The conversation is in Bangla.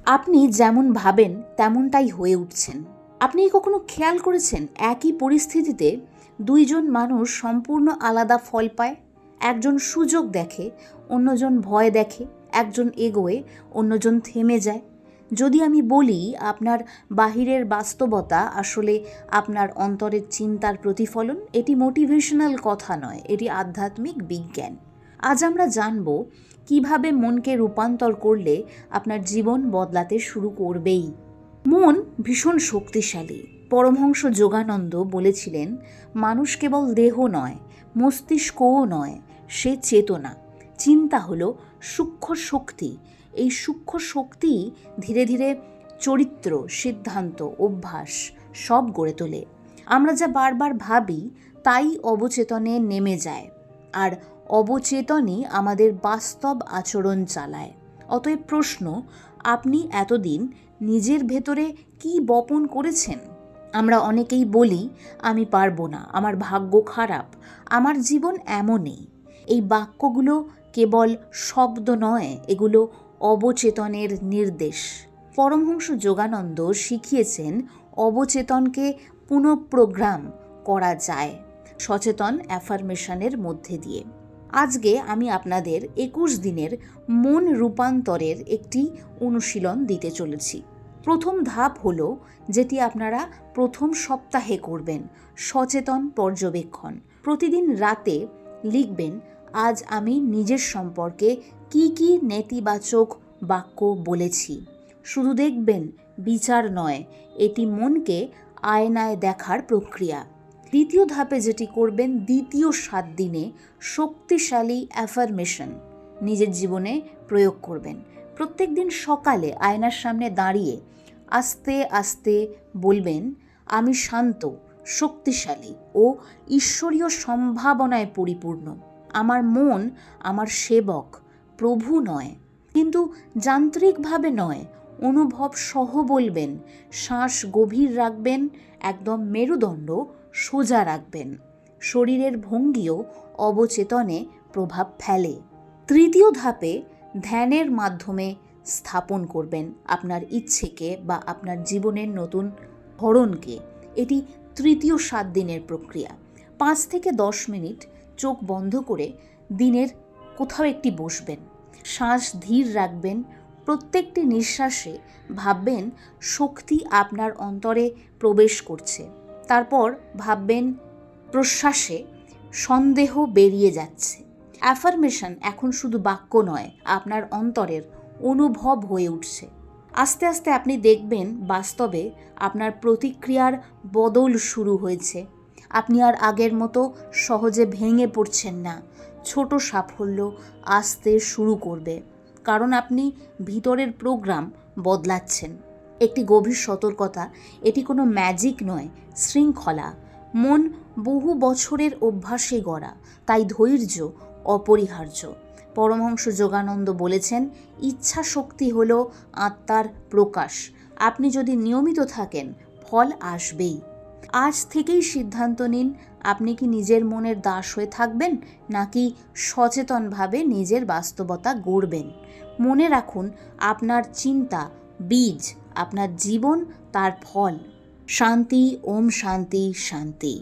আপনি যেমন ভাবেন তেমনটাই হয়ে উঠছেন। আপনি কি কখনো খেয়াল করেছেন একই পরিস্থিতিতে দুইজন মানুষ সম্পূর্ণ আলাদা ফল পায়? একজন সুযোগ দেখে, অন্যজন ভয় দেখে, একজন এগোয়, অন্যজন থেমে যায়। যদি আমি বলি আপনার বাহিরের বাস্তবতা আসলে আপনার অন্তরের চিন্তার প্রতিফলন, এটি মোটিভেশনাল কথা নয়, এটি আধ্যাত্মিক বিজ্ঞান। আজ আমরা জানব কিভাবে মনকে রূপান্তর করলে আপনার জীবন বদলাতে শুরু করবেই। মন ভীষণ শক্তিশালী। পরমহংস যোগানন্দ বলেছিলেন, মানুষ কেবল দেহ নয়, মস্তিষ্কও নয়, সে চেতনা। চিন্তা হলো সূক্ষ্ম শক্তি। এই সূক্ষ্ম শক্তি ধীরে ধীরে চরিত্র, সিদ্ধান্ত, অভ্যাস সব গড়ে তোলে। আমরা যা বারবার ভাবি তাই অবচেতনে নেমে যায়, আর অবচেতনই আমাদের বাস্তব আচরণ চালায়। অতএব প্রশ্ন, আপনি এতদিন নিজের ভেতরে কি বপন করেছেন? আমরা অনেকেই বলি, আমি পারবো না, আমার ভাগ্য খারাপ, আমার জীবন এমনই। এই বাক্যগুলো কেবল শব্দ নয়, এগুলো অবচেতনের নির্দেশ। পরমহংস যোগানন্দ শিখিয়েছেন অবচেতনকে পুনঃপ্রোগ্রাম করা যায় সচেতন অ্যাফার্মেশনের মধ্যে দিয়ে। আজকে আমি আপনাদের 21 দিনের মন রূপান্তরের একটি অনুশীলন দিতে চলেছি। প্রথম ধাপ হলো, যেটি আপনারা প্রথম সপ্তাহে করবেন, সচেতন পর্যবেক্ষণ। প্রতিদিন রাতে লিখবেন, আজ আমি নিজের সম্পর্কে কি কি নেতিবাচক বাক্য বলেছি। শুধু দেখবেন, বিচার নয়, এটি মনকে আয়নায় দেখার প্রক্রিয়া। দ্বিতীয় ধাপে যেটি করবেন, দ্বিতীয় 7 দিনে শক্তিশালী অ্যাফার্মেশন নিজের জীবনে প্রয়োগ করবেন। প্রত্যেক দিন সকালে আয়নার সামনে দাঁড়িয়ে আস্তে আস্তে বলবেন, আমি শান্ত, শক্তিশালী ও ঈশ্বরীয় সম্ভাবনায় পরিপূর্ণ। আমার মন আমার সেবক, প্রভু নয়। কিন্তু যান্ত্রিকভাবে নয়, অনুভব সহ বলবেন। শ্বাস গভীর রাখবেন, একদম মেরুদণ্ড সোজা রাখবেন। শরীরের ভঙ্গিও অবচেতনে প্রভাব ফেলে। তৃতীয় ধাপে ধ্যানের মাধ্যমে স্থাপন করবেন আপনার ইচ্ছেকে বা আপনার জীবনের নতুন ধরনকে। এটি তৃতীয় 7 দিনের প্রক্রিয়া। 5 থেকে 10 মিনিট চোখ বন্ধ করে দিনের কোথাও একটি বসবেন। শ্বাস ধীর রাখবেন। প্রত্যেকটি নিঃশ্বাসে ভাববেন শক্তি আপনার অন্তরে প্রবেশ করছে। তারপর ভাববেন প্রশ্বাসে সন্দেহ বেরিয়ে যাচ্ছে। অ্যাফার্মেশন এখন শুধু বাক্য নয়, আপনার অন্তরের অনুভব হয়ে উঠছে। আস্তে আস্তে আপনি দেখবেন বাস্তবে আপনার প্রতিক্রিয়ার বদল শুরু হয়েছে। আপনি আর আগের মতো সহজে ভেঙে পড়ছেন না। ছোট সাফল্য আসতে শুরু করবে, কারণ আপনি ভিতরের প্রোগ্রাম বদলাচ্ছেন। একটি গভীর সতর্কতা, এটি কোনো ম্যাজিক নয়, শৃঙ্খলা। মন বহু বছরের অভ্যাসে গড়া, তাই ধৈর্য অপরিহার্য। পরমহংস যোগানন্দ বলেছেন, ইচ্ছা শক্তি হলো আত্মার প্রকাশ। আপনি যদি নিয়মিত থাকেন, ফল আসবেই। আজ থেকেই সিদ্ধান্ত নিন, আপনি কি নিজের মনের দাস হয়ে থাকবেন, নাকি সচেতনভাবে নিজের বাস্তবতা গড়বেন। মনে রাখুন, আপনার চিন্তা বীজ, আপনার জীবন তার ফল। শান্তি, ওম শান্তি, শান্তি।